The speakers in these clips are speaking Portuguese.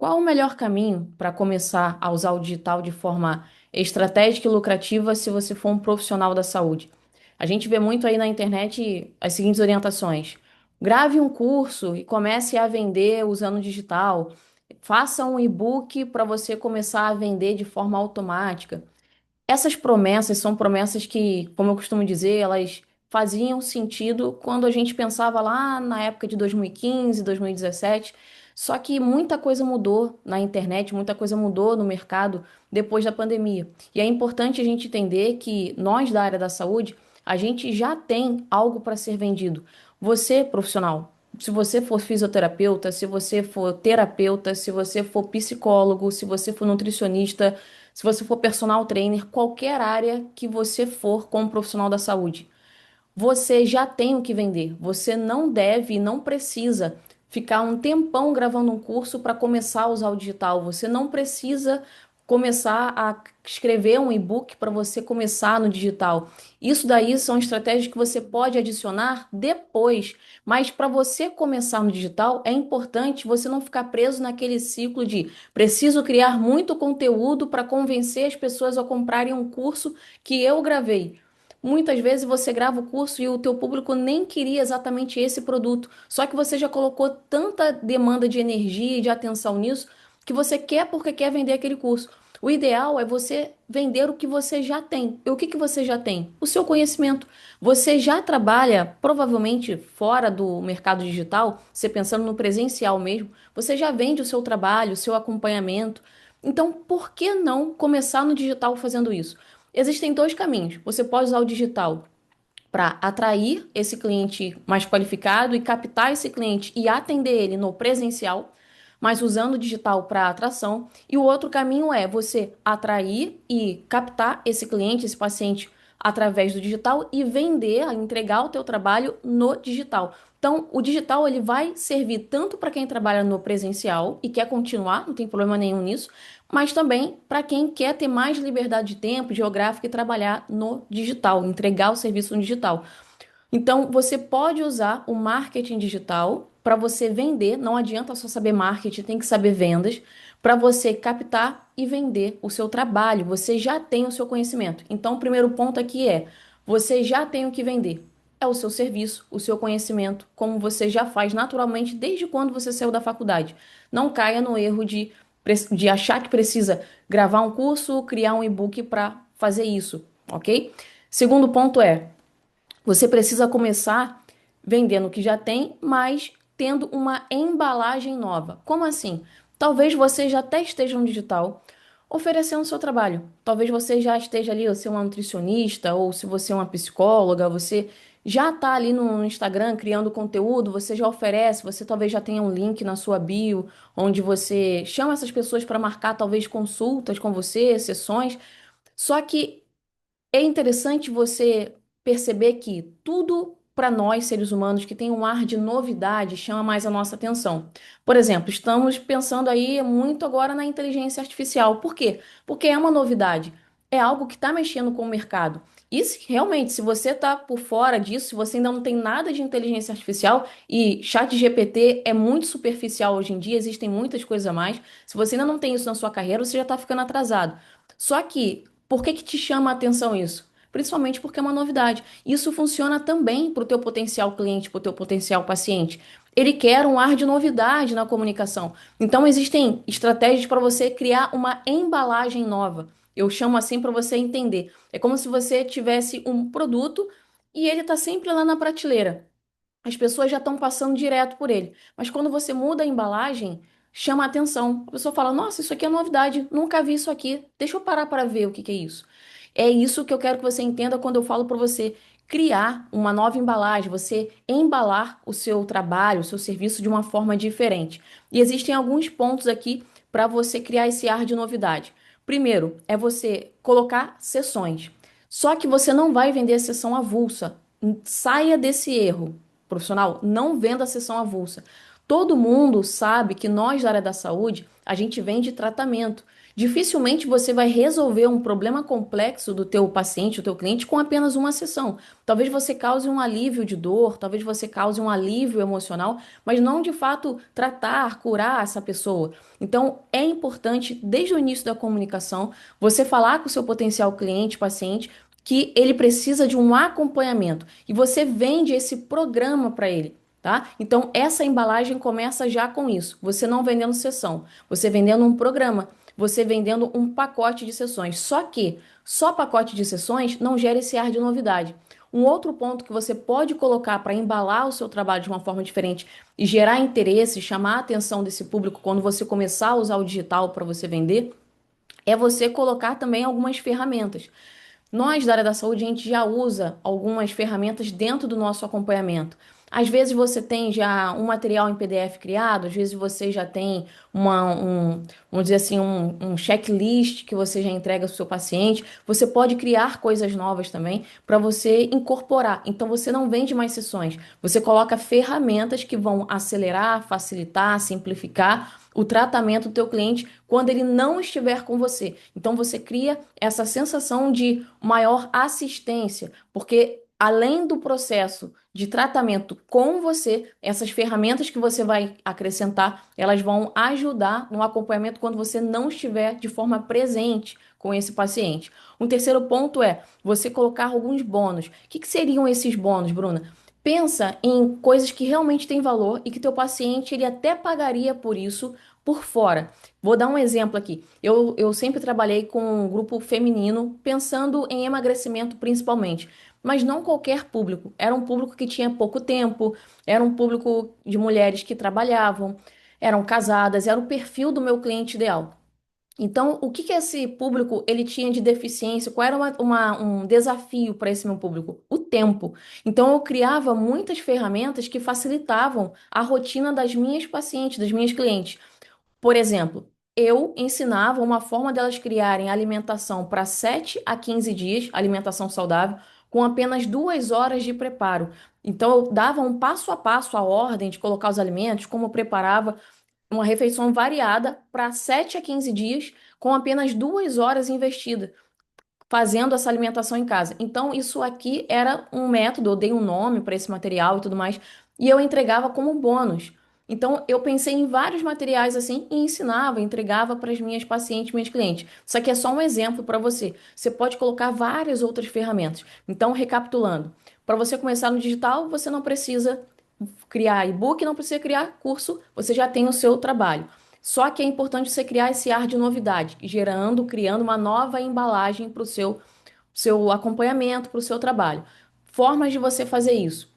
Qual o melhor caminho para começar a usar o digital de forma estratégica e lucrativa se você for um profissional da saúde? A gente vê muito aí na internet as seguintes orientações: grave um curso e comece a vender usando o digital. Faça um e-book para você começar a vender de forma automática. Essas promessas são promessas que, como eu costumo dizer, elas faziam sentido quando a gente pensava lá na época de 2015, 2017. Só que muita coisa mudou na internet, muita coisa mudou no mercado depois da pandemia. E é importante a gente entender que nós da área da saúde, a gente já tem algo para ser vendido. Você, profissional, se você for fisioterapeuta, se você for terapeuta, se você for psicólogo, se você for nutricionista, se você for personal trainer, qualquer área que você for como profissional da saúde, você já tem o que vender. Você não deve e não precisa ficar um tempão gravando um curso para começar a usar o digital. Você não precisa começar a escrever um e-book para você começar no digital. Isso daí são estratégias que você pode adicionar depois, mas para você começar no digital é importante você não ficar preso naquele ciclo de preciso criar muito conteúdo para convencer as pessoas a comprarem um curso que eu gravei. Muitas vezes você grava o curso e o teu público nem queria exatamente esse produto, só que você já colocou tanta demanda de energia e de atenção nisso que você quer porque quer vender aquele curso. O ideal é você vender o que você já tem. E o que que você já tem? O seu conhecimento. Você já trabalha provavelmente fora do mercado digital, você pensando no presencial mesmo, você já vende o seu trabalho, o seu acompanhamento. Então, por que não começar no digital fazendo isso? Existem dois caminhos. Você pode usar o digital para atrair esse cliente mais qualificado e captar esse cliente e atender ele no presencial, mas usando o digital para atração. E o outro caminho é você atrair e captar esse cliente, esse paciente, através do digital e vender, entregar o teu trabalho no digital. Então, o digital ele vai servir tanto para quem trabalha no presencial e quer continuar, não tem problema nenhum nisso, mas também para quem quer ter mais liberdade de tempo geográfica e trabalhar no digital, entregar o serviço no digital. Então, você pode usar o marketing digital para você vender, não adianta só saber marketing, tem que saber vendas, para você captar e vender o seu trabalho. Você já tem o seu conhecimento. Então, o primeiro ponto aqui é: você já tem o que vender. É o seu serviço, o seu conhecimento, como você já faz naturalmente desde quando você saiu da faculdade. Não caia no erro de achar que precisa gravar um curso, criar um e-book para fazer isso, ok? Segundo ponto é: você precisa começar vendendo o que já tem, mas tendo uma embalagem nova. Como assim? Talvez você já até esteja no digital oferecendo o seu trabalho. Talvez você já esteja ali, você é uma nutricionista, ou se você é uma psicóloga, você já está ali no Instagram criando conteúdo, você já oferece, você talvez já tenha um link na sua bio, onde você chama essas pessoas para marcar talvez consultas com você, sessões. Só que é interessante você perceber que tudo para nós, seres humanos, que tem um ar de novidade, chama mais a nossa atenção. Por exemplo, estamos pensando aí muito agora na inteligência artificial. Por quê? Porque é uma novidade. É algo que está mexendo com o mercado. E realmente, se você está por fora disso, se você ainda não tem nada de inteligência artificial, e chat GPT é muito superficial hoje em dia, existem muitas coisas a mais. Se você ainda não tem isso na sua carreira, você já está ficando atrasado. Só que por que que te chama a atenção isso? Principalmente porque é uma novidade. Isso funciona também para o teu potencial cliente, para o teu potencial paciente. Ele quer um ar de novidade na comunicação. Então, existem estratégias para você criar uma embalagem nova. Eu chamo assim para você entender. É como se você tivesse um produto e ele está sempre lá na prateleira. As pessoas já estão passando direto por ele. Mas quando você muda a embalagem, chama a atenção. A pessoa fala: Nossa, isso aqui é novidade, nunca vi isso aqui. Deixa eu parar para ver o que que é isso. É isso que eu quero que você entenda quando eu falo para você criar uma nova embalagem, você embalar o seu trabalho, o seu serviço de uma forma diferente. E existem alguns pontos aqui para você criar esse ar de novidade. Primeiro, é você colocar sessões. Só que você não vai vender a sessão avulsa. Saia desse erro profissional, não venda a sessão avulsa. Todo mundo sabe que nós da área da saúde, a gente vende tratamento. Dificilmente você vai resolver um problema complexo do teu paciente, do teu cliente, com apenas uma sessão. Talvez você cause um alívio de dor, talvez você cause um alívio emocional, mas não de fato tratar, curar essa pessoa. Então, é importante, desde o início da comunicação, você falar com o seu potencial cliente, paciente, que ele precisa de um acompanhamento e você vende esse programa para ele. Tá? Então, essa embalagem começa já com isso. Você não vendendo sessão, você vendendo um programa, você vendendo um pacote de sessões. Só que só pacote de sessões não gera esse ar de novidade. Um outro ponto que você pode colocar para embalar o seu trabalho de uma forma diferente e gerar interesse, chamar a atenção desse público quando você começar a usar o digital para você vender, é você colocar também algumas ferramentas. Nós, da área da saúde, a gente já usa algumas ferramentas dentro do nosso acompanhamento. Às vezes você tem já um material em PDF criado, às vezes você já tem vamos dizer assim, um checklist que você já entrega para o seu paciente. Você pode criar coisas novas também para você incorporar. Então você não vende mais sessões, você coloca ferramentas que vão acelerar, facilitar, simplificar o tratamento do teu cliente quando ele não estiver com você. Então você cria essa sensação de maior assistência, porque além do processo de tratamento com você, essas ferramentas que você vai acrescentar, elas vão ajudar no acompanhamento quando você não estiver de forma presente com esse paciente. Um terceiro ponto é você colocar alguns bônus. O que seriam esses bônus, Bruna? Pensa em coisas que realmente têm valor e que teu paciente ele até pagaria por isso por fora. Vou dar um exemplo aqui. Eu sempre trabalhei com um grupo feminino pensando em emagrecimento principalmente, mas não qualquer público. Era um público que tinha pouco tempo, era um público de mulheres que trabalhavam, eram casadas, era o perfil do meu cliente ideal. Então, o que que esse público ele tinha de deficiência? Qual era um desafio para esse meu público? O tempo. Então, eu criava muitas ferramentas que facilitavam a rotina das minhas pacientes, das minhas clientes. Por exemplo, eu ensinava uma forma delas criarem alimentação para 7 a 15 dias, alimentação saudável, com apenas 2 horas de preparo. Então, eu dava um passo a passo a ordem de colocar os alimentos, como eu preparava uma refeição variada para 7 a 15 dias, com apenas 2 horas investidas fazendo essa alimentação em casa. Então, isso aqui era um método, eu dei um nome para esse material e tudo mais, e eu entregava como bônus. Então, eu pensei em vários materiais assim e ensinava, entregava para as minhas pacientes, minhas clientes. Isso aqui é só um exemplo para você. Você pode colocar várias outras ferramentas. Então, recapitulando, para você começar no digital, você não precisa criar e-book, não precisa criar curso, você já tem o seu trabalho. Só que é importante você criar esse ar de novidade, gerando, criando uma nova embalagem para o seu acompanhamento, para o seu trabalho. Formas de você fazer isso.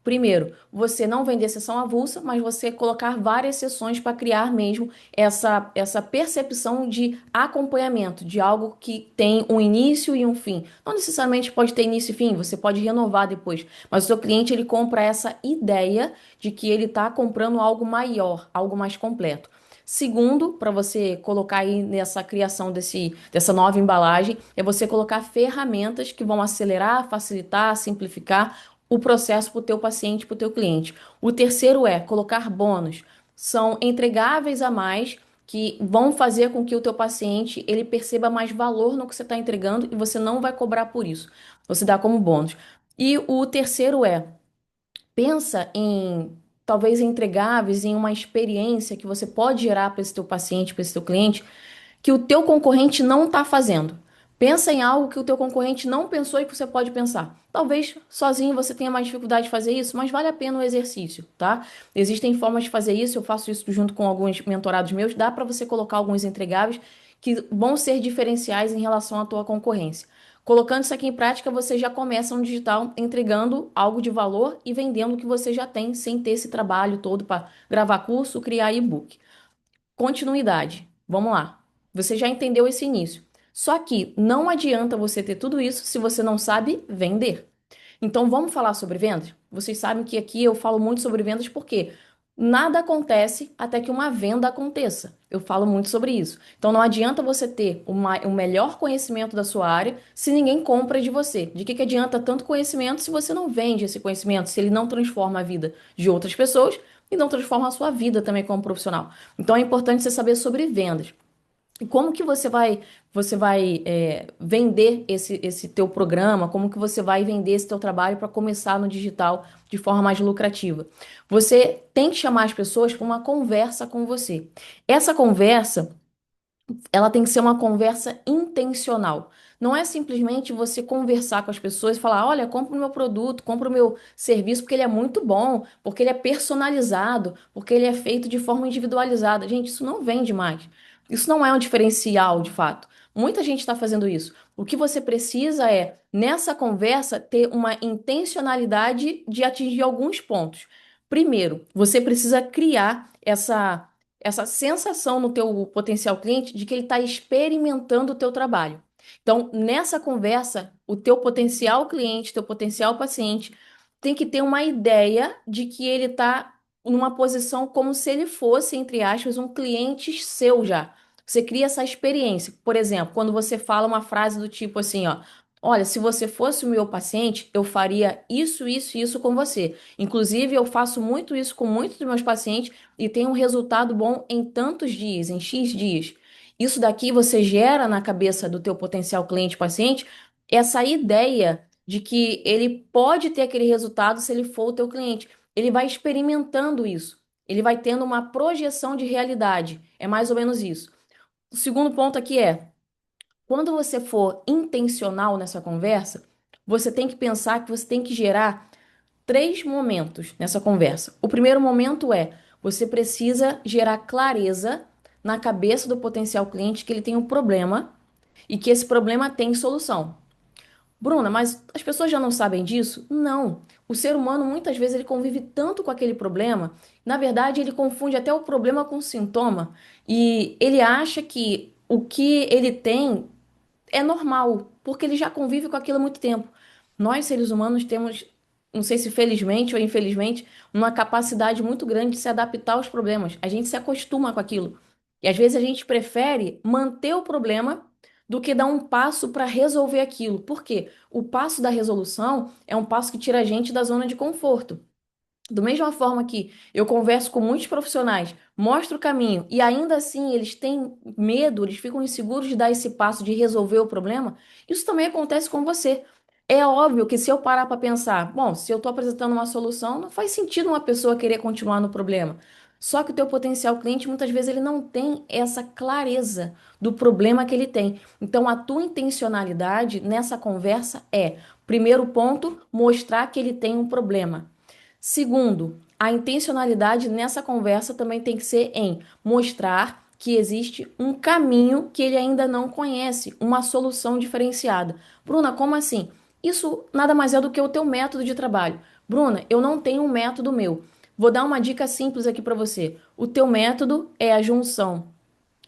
Primeiro, você não vender sessão avulsa, mas você colocar várias sessões para criar mesmo essa percepção de acompanhamento, de algo que tem um início e um fim. Não necessariamente pode ter início e fim, você pode renovar depois, mas o seu cliente ele compra essa ideia de que ele está comprando algo maior, algo mais completo. Segundo, para você colocar aí nessa criação dessa nova embalagem, é você colocar ferramentas que vão acelerar, facilitar, simplificar o processo para o teu paciente, para o teu cliente. O terceiro é colocar bônus. São entregáveis a mais que vão fazer com que o teu paciente ele perceba mais valor no que você está entregando e você não vai cobrar por isso. Você dá como bônus. E o terceiro é pensa em talvez entregáveis, em uma experiência que você pode gerar para esse teu paciente, para esse teu cliente, que o teu concorrente não está fazendo. Pensa em algo que o teu concorrente não pensou e que você pode pensar. Talvez sozinho você tenha mais dificuldade de fazer isso, mas vale a pena o exercício, tá? Existem formas de fazer isso, eu faço isso junto com alguns mentorados meus, dá para você colocar alguns entregáveis que vão ser diferenciais em relação à tua concorrência. Colocando isso aqui em prática, você já começa no digital entregando algo de valor e vendendo o que você já tem, sem ter esse trabalho todo para gravar curso, criar e-book. Continuidade. Vamos lá. Você já entendeu esse início. Só que não adianta você ter tudo isso se você não sabe vender. Então vamos falar sobre vendas? Vocês sabem que aqui eu falo muito sobre vendas porque nada acontece até que uma venda aconteça. Eu falo muito sobre isso. Então não adianta você ter o melhor conhecimento da sua área se ninguém compra de você. De que adianta tanto conhecimento se você não vende esse conhecimento, se ele não transforma a vida de outras pessoas e não transforma a sua vida também como profissional. Então é importante você saber sobre vendas. E como que você vai vender esse teu programa? Como que você vai vender esse teu trabalho para começar no digital de forma mais lucrativa? Você tem que chamar as pessoas para uma conversa com você. Essa conversa ela tem que ser uma conversa intencional. Não é simplesmente você conversar com as pessoas e falar: olha, compra o meu produto, compra o meu serviço, porque ele é muito bom, porque ele é personalizado, porque ele é feito de forma individualizada. Gente, isso não vende mais. Isso não é um diferencial, de fato. Muita gente está fazendo isso. O que você precisa é, nessa conversa, ter uma intencionalidade de atingir alguns pontos. Primeiro, você precisa criar essa sensação no teu potencial cliente de que ele está experimentando o teu trabalho. Então, nessa conversa, o teu potencial cliente, teu potencial paciente, tem que ter uma ideia de que ele está numa posição como se ele fosse, entre aspas, um cliente seu já. Você cria essa experiência. Por exemplo, quando você fala uma frase do tipo assim, ó, olha, se você fosse o meu paciente, eu faria isso, isso e isso com você. Inclusive, eu faço muito isso com muitos dos meus pacientes e tem um resultado bom em tantos dias, em X dias. Isso daqui você gera na cabeça do teu potencial cliente paciente essa ideia de que ele pode ter aquele resultado se ele for o teu cliente. Ele vai experimentando isso. Ele vai tendo uma projeção de realidade. É mais ou menos isso. O segundo ponto aqui é, quando você for intencional nessa conversa, você tem que pensar que você tem que gerar três momentos nessa conversa. O primeiro momento é você precisa gerar clareza na cabeça do potencial cliente que ele tem um problema e que esse problema tem solução. Bruna, mas as pessoas já não sabem disso? Não. O ser humano muitas vezes ele convive tanto com aquele problema, na verdade ele confunde até o problema com o sintoma e ele acha que o que ele tem é normal, porque ele já convive com aquilo há muito tempo. Nós, seres humanos, temos, não sei se felizmente ou infelizmente, uma capacidade muito grande de se adaptar aos problemas. A gente se acostuma com aquilo. E às vezes a gente prefere manter o problema do que dar um passo para resolver aquilo. Por quê? O passo da resolução é um passo que tira a gente da zona de conforto. Da mesma forma que eu converso com muitos profissionais, mostro o caminho e ainda assim eles têm medo, eles ficam inseguros de dar esse passo de resolver o problema, isso também acontece com você. É óbvio que se eu parar para pensar, bom, se eu estou apresentando uma solução, não faz sentido uma pessoa querer continuar no problema. Só que o teu potencial cliente, muitas vezes, ele não tem essa clareza do problema que ele tem. Então, a tua intencionalidade nessa conversa é, primeiro ponto, mostrar que ele tem um problema. Segundo, a intencionalidade nessa conversa também tem que ser em mostrar que existe um caminho que ele ainda não conhece, uma solução diferenciada. Bruna, como assim? Isso nada mais é do que o teu método de trabalho. Bruna, eu não tenho um método meu. Vou dar uma dica simples aqui para você. O teu método é a junção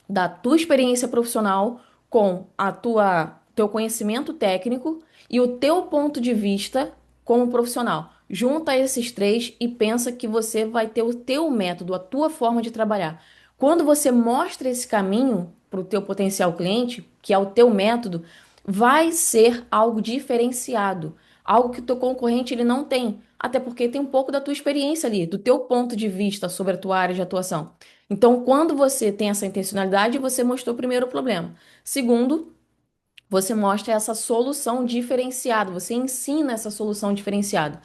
da tua experiência profissional com a tua teu conhecimento técnico e o teu ponto de vista como profissional. Junta esses três e pensa que você vai ter o teu método, a tua forma de trabalhar. Quando você mostra esse caminho para o teu potencial cliente, que é o teu método, vai ser algo diferenciado, algo que o teu concorrente ele não tem, até porque tem um pouco da tua experiência ali, do teu ponto de vista sobre a tua área de atuação. Então, quando você tem essa intencionalidade, você mostrou primeiro o problema. Segundo, você mostra essa solução diferenciada, você ensina essa solução diferenciada.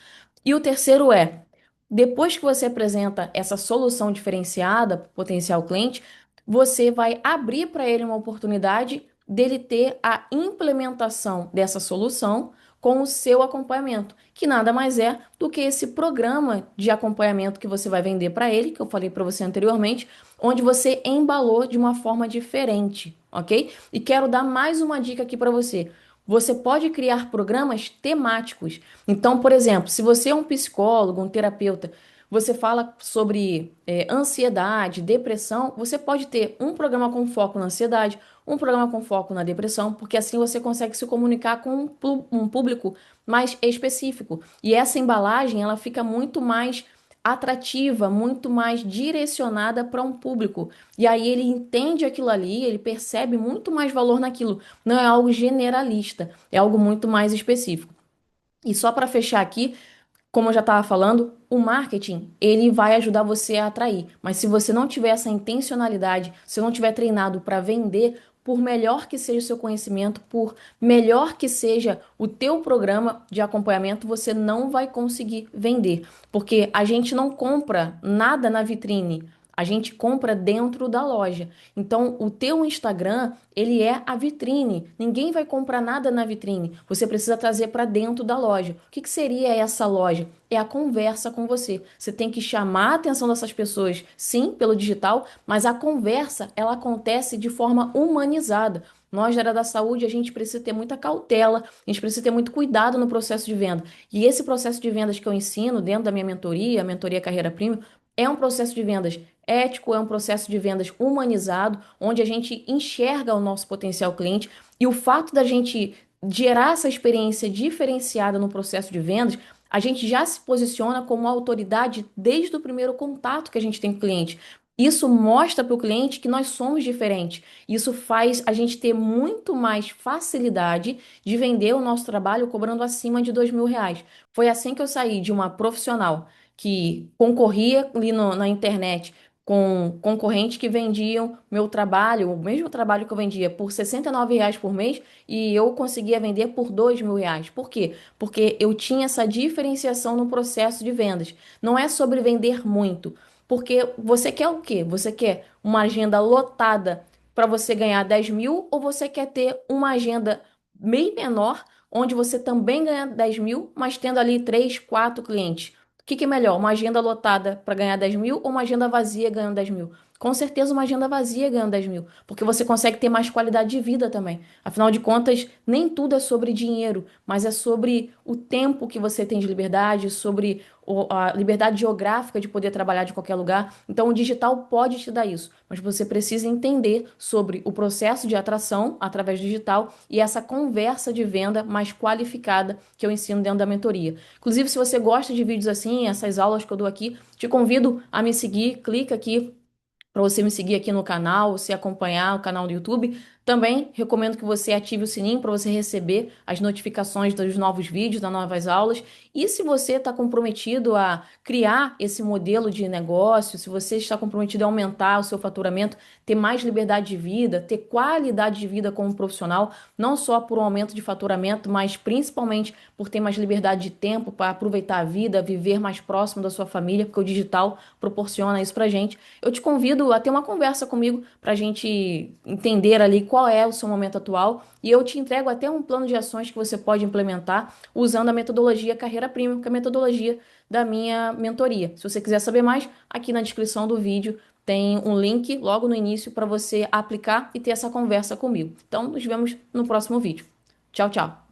E o terceiro é, depois que você apresenta essa solução diferenciada para o potencial cliente, você vai abrir para ele uma oportunidade dele ter a implementação dessa solução com o seu acompanhamento, que nada mais é do que esse programa de acompanhamento que você vai vender para ele, que eu falei para você anteriormente, onde você embalou de uma forma diferente, ok? E quero dar mais uma dica aqui para você. Você pode criar programas temáticos. Então, por exemplo, se você é um psicólogo, um terapeuta, você fala sobre ansiedade, depressão, você pode ter um programa com foco na ansiedade, um programa com foco na depressão, porque assim você consegue se comunicar com um público mais específico. E essa embalagem, ela fica muito mais atrativa, muito mais direcionada para um público. E aí ele entende aquilo ali, ele percebe muito mais valor naquilo. Não é algo generalista, é algo muito mais específico. E só para fechar aqui, Como eu já estava falando, o marketing, ele vai ajudar você a atrair, mas se você não tiver essa intencionalidade, se não tiver treinado para vender, por melhor que seja o seu conhecimento, por melhor que seja o teu programa de acompanhamento, você não vai conseguir vender, porque a gente não compra nada na vitrine. A gente compra dentro da loja. Então, o teu Instagram, ele é a vitrine. Ninguém vai comprar nada na vitrine. Você precisa trazer para dentro da loja. O que que seria essa loja? É a conversa com você. Você tem que chamar a atenção dessas pessoas, sim, pelo digital, mas a conversa, ela acontece de forma humanizada. Nós, da área da saúde, a gente precisa ter muita cautela, a gente precisa ter muito cuidado no processo de venda. E esse processo de vendas que eu ensino dentro da minha mentoria, a mentoria Carreira Premium, é um processo de vendas ético, é um processo de vendas humanizado, onde a gente enxerga o nosso potencial cliente e o fato da gente gerar essa experiência diferenciada no processo de vendas, a gente já se posiciona como autoridade desde o primeiro contato que a gente tem com o cliente. Isso mostra para o cliente que nós somos diferentes. Isso faz a gente ter muito mais facilidade de vender o nosso trabalho cobrando acima de R$ 2.000. Foi assim que eu saí de uma profissional que concorria ali na internet com concorrentes que vendiam meu trabalho, o mesmo trabalho que eu vendia por R$ 69 por mês e eu conseguia vender por R$ 2.000. Por quê? Porque eu tinha essa diferenciação no processo de vendas. Não é sobre vender muito, porque você quer o quê? Você quer uma agenda lotada para você ganhar 10 mil ou você quer ter uma agenda bem menor, onde você também ganha 10 mil, mas tendo ali 3, 4 clientes? O que que é melhor? Uma agenda lotada para ganhar 10 mil ou uma agenda vazia ganhando 10 mil? Com certeza uma agenda vazia ganhando 10 mil, porque você consegue ter mais qualidade de vida também. Afinal de contas, nem tudo é sobre dinheiro, mas é sobre o tempo que você tem de liberdade, sobre a liberdade geográfica de poder trabalhar de qualquer lugar. Então, o digital pode te dar isso, mas você precisa entender sobre o processo de atração através do digital e essa conversa de venda mais qualificada que eu ensino dentro da mentoria. Inclusive, se você gosta de vídeos assim, essas aulas que eu dou aqui, te convido a me seguir, clica aqui para você me seguir aqui no canal, você acompanhar o canal do YouTube. Também recomendo que você ative o sininho para você receber as notificações dos novos vídeos, das novas aulas. E se você está comprometido a criar esse modelo de negócio, se você está comprometido a aumentar o seu faturamento, ter mais liberdade de vida, ter qualidade de vida como profissional, não só por um aumento de faturamento, mas principalmente por ter mais liberdade de tempo para aproveitar a vida, viver mais próximo da sua família, porque o digital proporciona isso para gente. Eu te convido a ter uma conversa comigo para a gente entender ali qual é o seu momento atual e eu te entrego até um plano de ações que você pode implementar usando a metodologia Carreira Premium, que é a metodologia da minha mentoria. Se você quiser saber mais, aqui na descrição do vídeo tem um link logo no início para você aplicar e ter essa conversa comigo. Então, nos vemos no próximo vídeo. Tchau, tchau.